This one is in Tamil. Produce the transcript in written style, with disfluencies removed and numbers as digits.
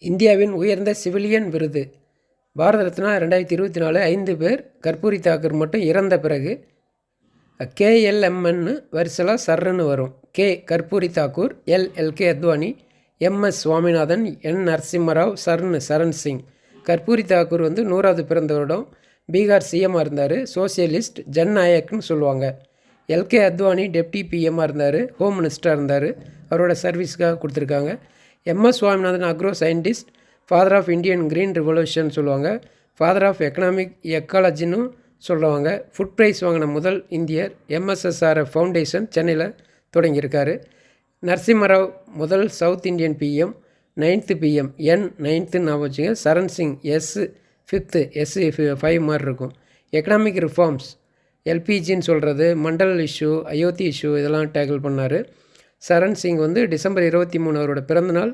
இந்தியாவின் உயர்ந்த சிவிலியன் விருது பாரத ரத்னா 2024 5 பேர். கர்பூரி தாக்கூர் மட்டும் இறந்த பிறகு KLMன்னு வரிசலாக சர்ன்னு வரும். Karpoori Thakur, LK Advani, MS Swaminathan, N Narasimha Rao, Charan Singh. Karpoori Thakur 100வது பிறந்த வருடம் பீகார் சிஎம்மாக இருந்தார். சோசியலிஸ்ட், ஜன்நாயக்னு சொல்லுவாங்க. LK அத்வானி டெப்டி பிஎம்மாக இருந்தார், ஹோம் மினிஸ்டராக இருந்தார். அவரோட சர்வீஸ்க்காக கொடுத்துருக்காங்க. MS Swaminathan agro scientist, father of Indian green revolution சொல்லுவாங்க. ஃபாதர் ஆஃப் எக்கனாமிக் எக்காலஜின்னு சொல்லுவாங்க. ஃபுட் ப்ரைஸ் வாங்கின முதல் இந்தியர். MSSRF ஃபவுண்டேஷன் சென்னையில் தொடங்கியிருக்காரு. நரசிம்மராவ் முதல் south Indian PM, 9th PM. N 9th ஞாபகம் வச்சுங்க. Charan Singh S 5th, S5 மாதிரி இருக்கும். எக்கனாமிக் ரிஃபார்ம்ஸ், LPGன்னு சொல்கிறது, மண்டல் இஷ்யூ, அயோத்தி இஷ்யூ இதெல்லாம் டேக்கிள் பண்ணார். சரண் சிங் டிசம்பர் 23 அவரோட பிறந்தநாள்